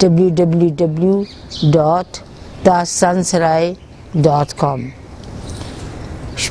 www.dastansaraye.com।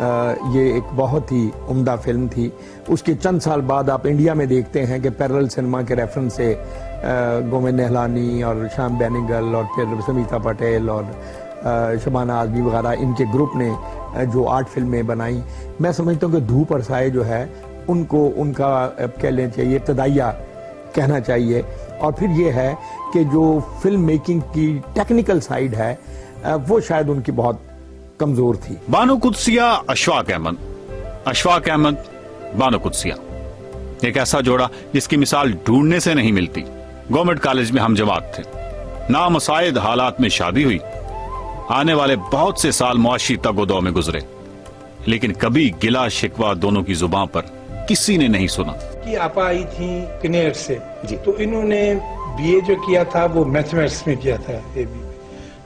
یہ ایک بہت ہی عمدہ فلم تھی. اس کے چند سال بعد آپ انڈیا میں دیکھتے ہیں کہ پیرل سنیما کے ریفرنس سے گووند نہلانی اور شیام بینگل اور پھر سمیتا پٹیل اور شبانہ اعظمی وغیرہ ان کے گروپ نے جو آرٹ فلمیں بنائیں. میں سمجھتا ہوں کہ دھوپ اور سائے جو ہے ان کو ان کا کہہ لیں چاہیے ابتدائیہ کہنا چاہیے. اور پھر یہ ہے کہ جو فلم میکنگ کی ٹیکنیکل سائیڈ ہے وہ شاید ان کی بہت کمزور تھی. بانو قدسیہ اشفاق احمد بانو قدسیہ ایک ایسا جوڑا جس کی مثال ڈھونڈنے سے نہیں ملتی. گورنمنٹ کالج میں ہم جماعت تھے. نامساعد حالات میں شادی ہوئی. آنے والے بہت سے سال معاشی تگ و دو میں گزرے لیکن کبھی گلا شکوہ دونوں کی زبان پر کسی نے نہیں سنا. کی آپا آئی تھی کنیئر سے تو انہوں نے بی اے جو کیا تھا وہ میتھمیٹکس میں کیا تھا اے بی.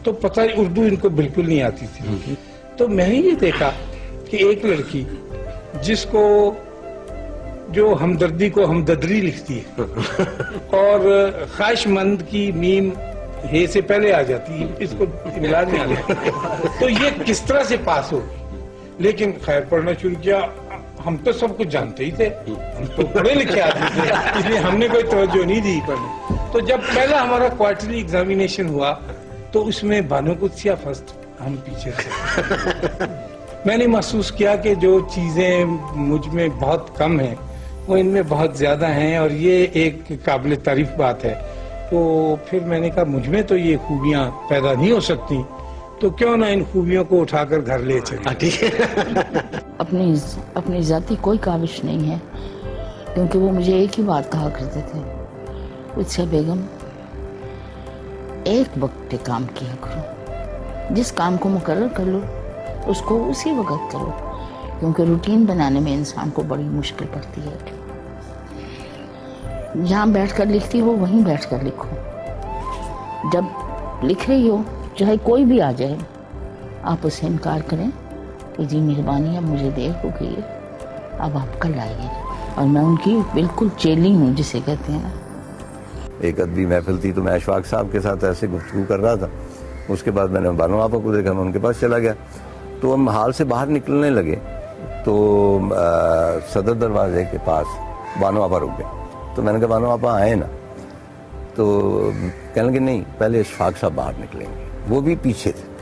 تو پتہ اردو ان کو بالکل نہیں آتی تھی. تو میں نے یہ دیکھا کہ ایک لڑکی جس کو جو ہمدردی کو ہمدردی لکھتی ہے اور خواہش مند کی میم ہے سے پہلے آ جاتی ہے, اس کو ملا نہیں آتا. تو یہ کس طرح سے پاس ہو. لیکن خیر پڑھنا شروع کیا. ہم تو سب کچھ جانتے ہی تھے, ہم تو پڑھے لکھے آدمی تھے, اس لیے ہم نے کوئی توجہ نہیں دی پڑھنے. تو جب پہلا ہمارا کوارٹرلی ایگزامینیشن ہوا تو اس میں بانو قدسیہ فرسٹ, ہم پیچھے تھے. میں نے محسوس کیا کہ جو چیزیں مجھ میں بہت کم ہیں وہ ان میں بہت زیادہ ہیں اور یہ ایک قابل تعریف بات ہے. تو پھر میں نے کہا مجھ میں تو یہ خوبیاں پیدا نہیں ہو سکتی تو کیوں نہ ان خوبیوں کو اٹھا کر گھر لے چلے. اپنی ذاتی کوئی کاوش نہیں ہے کیونکہ وہ مجھے ایک ہی بات کہا کرتے تھے, قدسیہ بیگم ایک وقت پہ کام کیا کرو, جس کام کو مقرر کر لو اس کو اسی وقت کرو کیونکہ روٹین بنانے میں انسان کو بڑی مشکل پڑتی ہے. جہاں بیٹھ کر لکھتی ہو وہیں بیٹھ کر لکھو. جب لکھ رہی ہو چاہے کوئی بھی آ جائے آپ اسے انکار کریں کہ جی مہربانی ہے مجھے دیر ہو گئی ہے اب آپ کل آئیے. اور میں ان کی بالکل چیلی ہوں جسے کہتے ہیں. ایک ادبی محفل تھی تو میں اشفاق صاحب کے ساتھ ایسے گفتگو کر رہا تھا. اس کے بعد میں نے بانو آپا کو دیکھا, میں ان کے پاس چلا گیا تو ہم ہال سے باہر نکلنے لگے تو صدر دروازے کے پاس بانو آپا رک گئے. تو میں نے کہا بانو آپا آئے نا, تو کہنے لگے نہیں پہلے اشفاق صاحب باہر نکلیں گے, وہ بھی پیچھے تھے.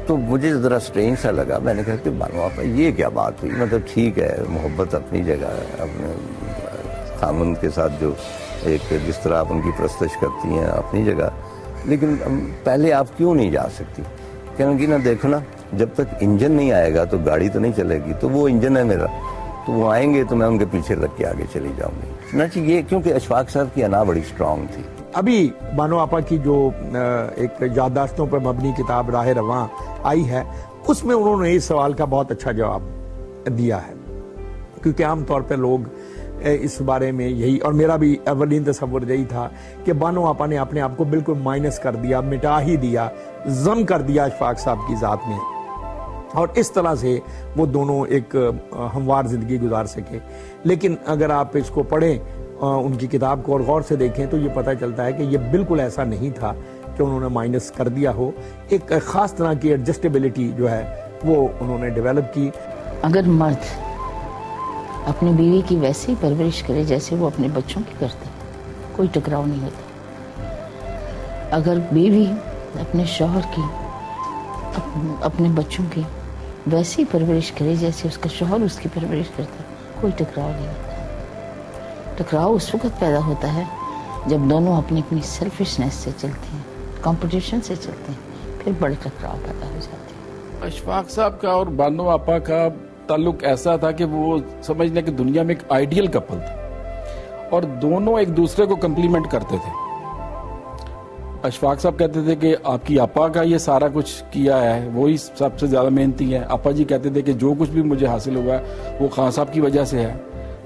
تو مجھے ذرا سٹرینج سا لگا. میں نے کہا کہ بانو آپا یہ کیا بات ہوئی, مطلب ٹھیک ہے محبت اپنی جگہ ہے, اپنے خامن کے ساتھ جو ایک جس طرح آپ ان کی پرستش کرتی ہیں اپنی جگہ, لیکن پہلے آپ کیوں نہیں جا سکتی. کہنے لگی نا دیکھو نا جب تک انجن نہیں آئے گا تو گاڑی تو نہیں چلے گی, تو وہ انجن ہے میرا, تو وہ آئیں گے تو میں ان کے پیچھے لگ کے آگے چلی جاؤں گی. چنانچہ یہ کیونکہ اشفاق صاحب کی انا بڑی اسٹرانگ تھی. ابھی بانو آپا کی جو ایک یادداشتوں پر مبنی کتاب راہ رواں آئی ہے اس میں انہوں نے اس سوال کا بہت اچھا جواب دیا ہے, کیونکہ عام طور پہ لوگ اس بارے میں یہی, اور میرا بھی اولین تصور یہی تھا کہ بانو آپا نے اپنے آپ کو بالکل مائنس کر دیا, مٹا ہی دیا, ضم کر دیا اشفاق صاحب کی ذات میں, اور اس طرح سے وہ دونوں ایک ہموار زندگی گزار سکے. لیکن اگر آپ اس کو پڑھیں ان کی کتاب کو اور غور سے دیکھیں تو یہ پتہ چلتا ہے کہ یہ بالکل ایسا نہیں تھا کہ انہوں نے مائنس کر دیا ہو. ایک خاص طرح کی ایڈجسٹیبلٹی جو ہے وہ انہوں نے ڈیولپ کی. اگر مرد اپنی بیوی کی ویسے ہی پرورش کرے جیسے وہ اپنے بچوں کی کرتا کوئی ٹکراؤ نہیں ہوتا. اگر بیوی اپنے شوہر کی اپنے بچوں کی ویسے ہی پرورش کرے جیسے اس کا شوہر اس کی پرورش کرتا کوئی ٹکراؤ نہیں ہوتا. ٹکراؤ اس وقت پیدا ہوتا ہے جب دونوں اپنی اپنی سیلفشنس سے چلتے ہیں, کمپٹیشن سے چلتے ہیں, پھر بڑے ٹکراؤ پیدا ہو جاتے ہیں. اشفاق صاحب کا اور بانو آپا کا تعلق ایسا تھا کہ وہ سمجھ لیں کہ دنیا میں ایک آئیڈیل کپل تھا اور دونوں ایک دوسرے کو کمپلیمنٹ کرتے تھے. اشفاق صاحب کہتے تھے کہ آپ کی آپا کا یہ سارا کچھ کیا ہے وہی سب سے زیادہ محنتی ہے. آپا جی کہتے تھے کہ جو کچھ بھی مجھے حاصل ہوا ہے وہ خان صاحب کی وجہ سے ہے.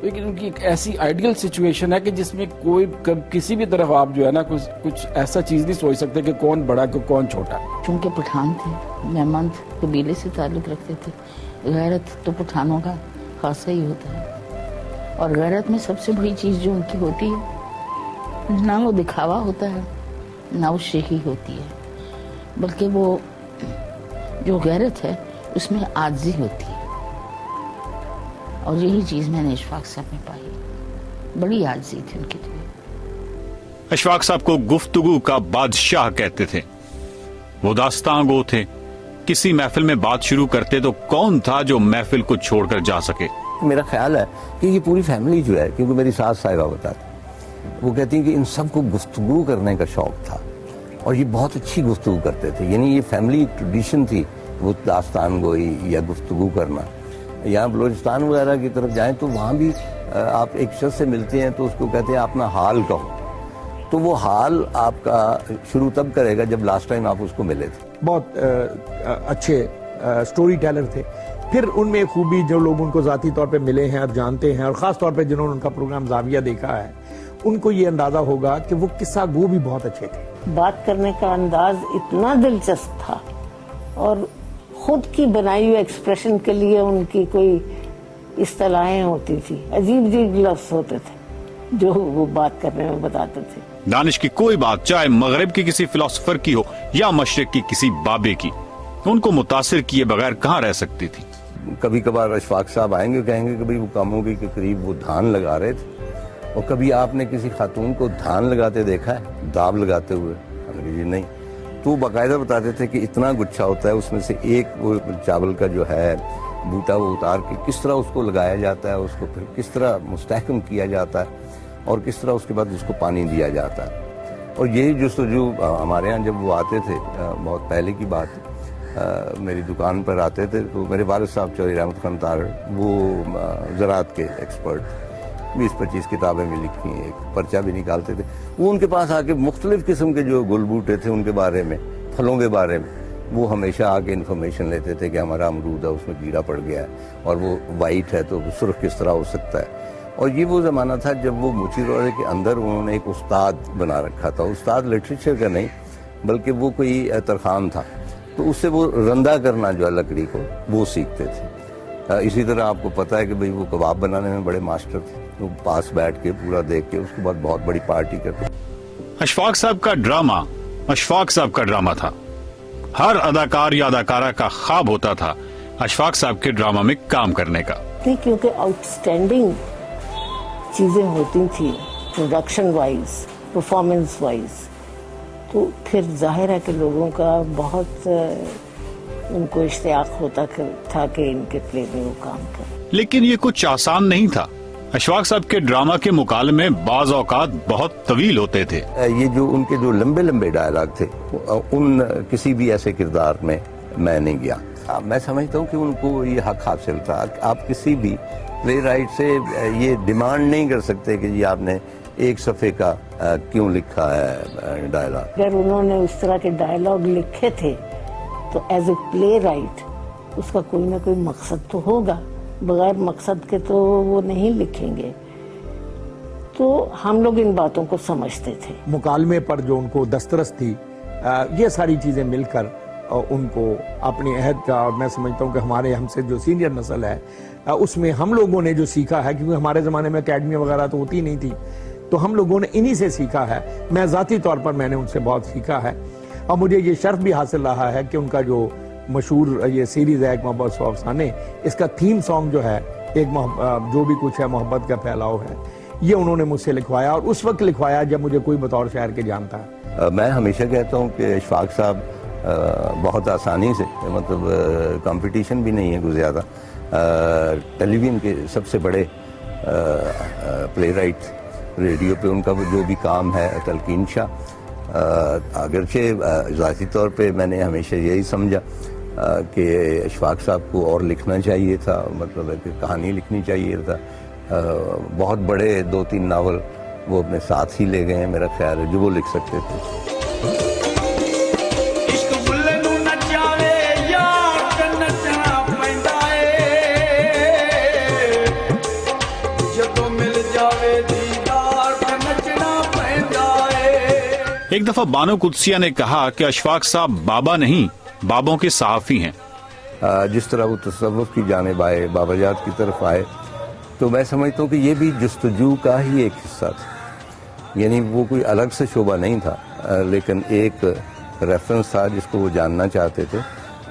لیکن ان کی ایک ایسی آئیڈیل سچویشن ہے کہ جس میں کوئی کسی بھی طرف آپ جو ہے نا کچھ ایسا چیز نہیں سوچ سکتے کہ کون بڑا کہ کون چھوٹا. چونکہ پٹھان تھے, مہمان قبیلے سے تعلق رکھتے تھے. غیرت تو پٹھانوں کا خاصا ہی ہوتا ہے, اور غیرت میں سب سے بڑی چیز جو ان کی ہوتی ہے نہ وہ دکھاوا ہوتا ہے نہ وہ شیخی ہوتی ہے, بلکہ وہ جو غیرت ہے اس میں عاجزی ہوتی ہے، اور یہی چیز میں نے اشفاق صاحب میں پائی، بڑی عاجزی تھی ان کی تو۔ اشفاق صاحب کو گفتگو کا بادشاہ کہتے تھے، وہ داستاں گو تھے، کسی محفل میں بات شروع کرتے تو کون تھا جو محفل کو چھوڑ کر جا سکے۔ میرا خیال ہے کہ یہ پوری فیملی جو ہے، کیونکہ میری ساس صاحبہ بتاتی، وہ کہتی ہیں کہ ان سب کو گفتگو کرنے کا شوق تھا اور یہ بہت اچھی گفتگو کرتے تھے، یعنی یہ فیملی ٹریڈیشن تھی وہ داستان گوئی یا گفتگو کرنا۔ یہاں بلوچستان وغیرہ کی طرف جائیں تو وہاں بھی آپ ایک شخص سے ملتے ہیں تو اس کو کہتے ہیں اپنا حال کہو، تو وہ حال آپ کا شروع تب کرے گا جب لاسٹ ٹائم آپ اس کو ملے تھے۔ بہت اچھے سٹوری ٹیلر تھے۔ پھر ان میں خوبی جو لوگ ان کو ذاتی طور پہ ملے ہیں اور جانتے ہیں، اور خاص طور پہ جنہوں نے ان کا پروگرام زاویہ دیکھا ہے، ان کو یہ اندازہ ہوگا کہ وہ قصہ گو بھی بہت اچھے تھے۔ بات کرنے کا انداز اتنا دلچسپ تھا، اور خود کی بنائی ہوئی ایکسپریشن کے لیے ان کی کوئی اصطلاحیں ہوتی تھی، عجیب عجیب لفظ ہوتے تھے جو وہ بات کرنے میں بتاتے تھے۔ دانش کی کوئی بات چاہے مغرب کی کسی فلسفر کی ہو یا مشرق کی کسی بابے کی، ان کو متاثر کیے بغیر کہاں رہ سکتی تھی۔ کبھی کبھار اشفاق صاحب آئیں گے کہیں گے کہ بھئی وہ کاموگی کے قریب وہ دھان لگا رہے تھے، اور کبھی آپ نے کسی خاتون کو دھان لگاتے دیکھا ہے، داب لگاتے ہوئے؟ ہم نے کہا جی نہیں۔ تو باقاعدہ بتاتے تھے کہ اتنا گچھا ہوتا ہے، اس میں سے ایک وہ چاول کا جو ہے بوٹا وہ اتار کے کس طرح اس کو لگایا جاتا ہے، اس کو پھر کس طرح مستحکم کیا جاتا ہے، اور کس طرح اس کے بعد اس کو پانی دیا جاتا ہے۔ اور یہی جستجو ہمارے ہاں جب وہ آتے تھے، بہت پہلے کی بات، میری دکان پر آتے تھے تو میرے والد صاحب چودھری رحمت خان تارڑ، وہ زراعت کے ایکسپرٹ، 20-25 کتابیں بھی لکھی ہیں، ایک پرچہ بھی نکالتے تھے۔ وہ ان کے پاس آ کے مختلف قسم کے جو گل بوٹے تھے ان کے بارے میں، پھلوں کے بارے میں، وہ ہمیشہ آ کے انفارمیشن لیتے تھے کہ ہمارا امرود ہے، اس میں کیڑا پڑ گیا ہے، اور وہ وائٹ ہے تو سرخ کس طرح ہو سکتا ہے۔ اور یہ وہ زمانہ تھا جب وہ موچی روڑے کے اندر انہوں نے ایک استاد بنا رکھا تھا، استاد لٹریچر کا نہیں بلکہ وہ کوئی ترخان تھا، تو اس سے وہ رندہ کرنا جو ہے لکڑی کو وہ سیکھتے تھے۔ اسی طرح آپ کو پتہ ہے کہ بھئی وہ کباب بنانے میں بڑے ماسٹر تھے، وہ پاس بیٹھ کے پورا دیکھ کے اس کے بعد بہت بڑی پارٹی کرتے۔ اشفاق صاحب کا ڈرامہ اشفاق صاحب کا ڈرامہ تھا، ہر اداکار یا اداکارہ کا خواب ہوتا تھا اشفاق صاحب کے ڈرامہ میں کام کرنے کا۔ کیونکہ آؤٹ اسٹینڈنگ چیزیں ہوتی تھیں پروڈکشن وائز، پرفارمنس وائز، تو پھر ظاہر ہے کہ لوگوں کا بہت ان کو اشتیاق ہوتا تھا کہ ان کے پلے میں وہ کام کریں۔ لیکن یہ کچھ آسان نہیں تھا۔ اشفاق صاحب کے ڈرامہ کے مکالمے بعض اوقات بہت طویل ہوتے تھے۔ یہ جو ان کے جو لمبے لمبے ڈائلاگ تھے، ان کسی بھی ایسے کردار میں نہیں گیا۔ میں سمجھتا ہوں کہ ان کو یہ حق حاصل تھا۔ آپ کسی بھی پلے رائٹ سے یہ ڈیمانڈ نہیں کر سکتے کہ جی آپ نے ایک صفحے کا کیوں لکھا ہے ڈائلاگ۔ اگر انہوں نے اس طرح کے ڈائلاگ لکھے تھے تو ایز اے پلے رائٹ اس کا کوئی نہ کوئی مقصد تو ہوگا، بغیر مقصد کے تو وہ نہیں لکھیں گے۔ تو ہم لوگ ان باتوں کو سمجھتے تھے۔ مکالمے پر جو ان کو دسترس تھی، یہ ساری چیزیں مل کر ان کو اپنی عہد کا، اور میں سمجھتا ہوں کہ ہمارے ہم سے جو سینئر نسل ہے اس میں ہم لوگوں نے جو سیکھا ہے، کیونکہ ہمارے زمانے میں اکیڈمی وغیرہ تو ہوتی نہیں تھی، تو ہم لوگوں نے انہی سے سیکھا ہے۔ میں ذاتی طور پر میں نے ان سے بہت سیکھا ہے، اور مجھے یہ شرف بھی حاصل رہا ہے کہ ان کا جو مشہور یہ سیریز ہے ایک محبت سو افسانے، اس کا تھیم سانگ جو ہے ایک جو بھی کچھ ہے محبت کا پھیلاؤ ہے، یہ انہوں نے مجھ سے لکھوایا، اور اس وقت لکھوایا جب مجھے کوئی بطور شاعر کے جانتا ہے۔ میں ہمیشہ کہتا ہوں کہ اشفاق صاحب بہت آسانی سے، مطلب کمپٹیشن بھی نہیں ہے کوئی زیادہ، ٹیلی ویژن کے سب سے بڑے پلے رائٹ، ریڈیو پہ ان کا جو بھی کام ہے، تلقین شاہ، اگرچہ ذاتی طور پہ میں نے ہمیشہ یہی سمجھا کہ اشفاق صاحب کو اور لکھنا چاہیے تھا، مطلب کہ کہانی لکھنی چاہیے تھا۔ بہت بڑے 2-3 ناول وہ اپنے ساتھ ہی لے گئے ہیں، میرا خیال ہے، جو وہ لکھ سکتے تھے۔ ایک دفعہ بانو قدسیہ نے کہا کہ اشفاق صاحب بابا نہیں، بابوں کے صحافی ہیں۔ جس طرح وہ تصوف کی جانب آئے، بابا جات کی طرف آئے، تو میں سمجھتا ہوں کہ یہ بھی جستجو کا ہی ایک حصہ تھا، یعنی وہ کوئی الگ سے شعبہ نہیں تھا، لیکن ایک ریفرنس تھا جس کو وہ جاننا چاہتے تھے،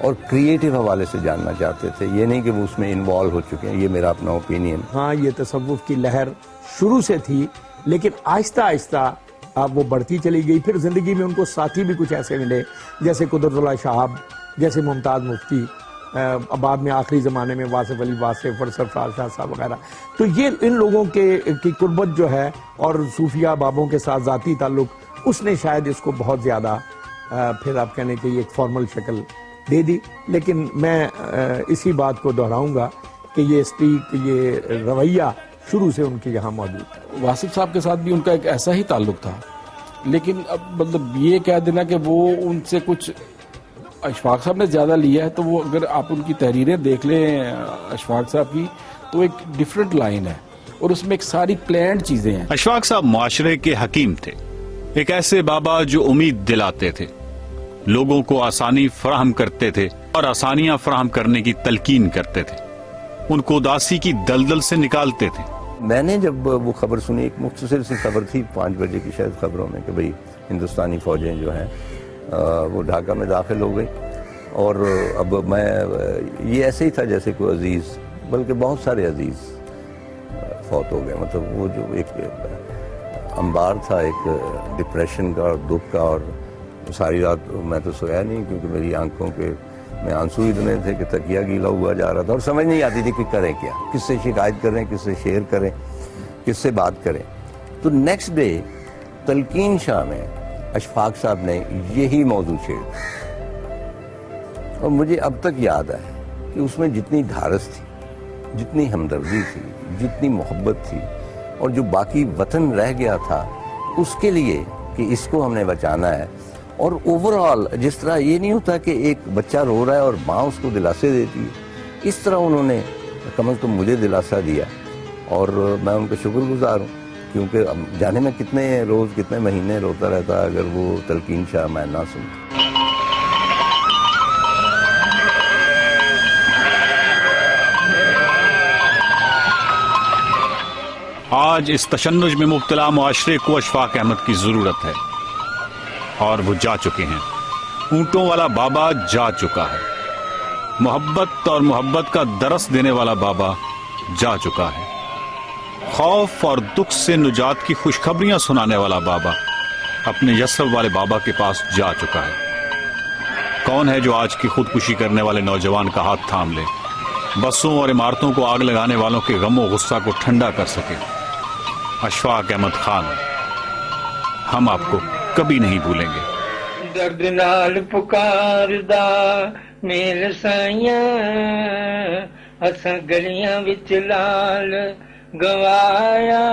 اور کریٹیو حوالے سے جاننا چاہتے تھے، یہ نہیں کہ وہ اس میں انوالو ہو چکے ہیں. یہ میرا اپنا اوپینین. ہاں یہ تصوف کی لہر شروع سے تھی، لیکن آہستہ آہستہ اب وہ بڑھتی چلی گئی. پھر زندگی میں ان کو ساتھی بھی کچھ ایسے ملے جیسے قدرت اللہ شہاب، جیسے ممتاز مفتی، بعد میں آخری زمانے میں واصف علی واصف اور سرفراز شاہ صاحب وغیرہ. تو یہ ان لوگوں کی قربت جو ہے اور صوفیہ بابوں کے ساتھ ذاتی تعلق، اس نے شاید اس کو بہت زیادہ پھر آپ کہنے کہ یہ ایک فارمل شکل دے دی. لیکن میں اسی بات کو دہراؤں گا کہ یہ اسٹریک، یہ رویہ شروع سے ان کے یہاں موجود ہے. واصف صاحب کے ساتھ بھی ان کا ایک ایسا ہی تعلق تھا، لیکن اب مطلب یہ کہہ دینا کہ وہ ان سے کچھ اشفاق صاحب نے زیادہ لیا ہے، تو وہ اگر آپ ان کی تحریریں دیکھ لیں اشفاق صاحب کی تو ایک ڈیفرنٹ لائن ہے اور اس میں ایک ساری پلانڈ چیزیں ہیں. اشفاق صاحب معاشرے کے حکیم تھے، ایک ایسے بابا جو امید دلاتے تھے، لوگوں کو آسانی فراہم کرتے تھے اور آسانیاں فراہم کرنے کی تلقین کرتے تھے، ان کو اداسی کی دلدل سے نکالتے تھے. میں نے جب وہ خبر سنی، ایک مختصر سی خبر تھی 5 بجے کی شاید خبروں میں، کہ بھئی ہندوستانی فوجیں جو ہیں وہ ڈھاکہ میں داخل ہو گئی. اور اب میں یہ ایسے ہی تھا جیسے کوئی عزیز، بلکہ بہت سارے عزیز فوت ہو گئے. مطلب وہ جو ایک انبار تھا ایک ڈپریشن کا اور دکھ کا، اور ساری رات میں تو سویا نہیں کیونکہ میری آنکھوں کے میں آنسو اتنے تھے کہ تکیہ گیلا ہوا جا رہا تھا اور سمجھ نہیں آتی تھی کہ کریں کیا، کس سے شکایت کریں، کس سے شیئر کریں، کس سے بات کریں. تو نیکسٹ ڈے تلقین شاہ میں اشفاق صاحب نے یہی موضوع چھیڑ، اور مجھے اب تک یاد ہے کہ اس میں جتنی ڈھارس تھی، جتنی ہمدردی تھی، جتنی محبت تھی، اور جو باقی وطن رہ گیا تھا اس کے لیے کہ اس کو ہم نے بچانا ہے. اور اوورآل جس طرح یہ نہیں ہوتا کہ ایک بچہ رو رہا ہے اور ماں اس کو دلاسے دیتی ہے، اس طرح انہوں نے کم از کم مجھے دلاسا دیا، اور میں ان کا شکر گزار ہوں. کیونکہ اب جانے میں کتنے روز کتنے مہینے روتا رہتا اگر وہ تلقین شاہ میں نہ سنتا. آج اس تشنج میں مبتلا معاشرے کو اشفاق احمد کی ضرورت ہے، اور وہ جا چکے ہیں. اونٹوں والا بابا جا چکا ہے، محبت اور محبت کا درس دینے والا بابا جا چکا ہے، خوف اور دکھ سے نجات کی خوشخبریاں سنانے والا بابا اپنے یسرب والے بابا کے پاس جا چکا ہے. کون ہے جو آج کی خودکشی کرنے والے نوجوان کا ہاتھ تھام لے، بسوں اور عمارتوں کو آگ لگانے والوں کے غم و غصہ کو ٹھنڈا کر سکے؟ اشفاق احمد خان. ہم آپ کو کبھی نہیں بھولیں گے. درد نال پکاردا میل سائیاں، اساں گلیاں وچ لال گوایا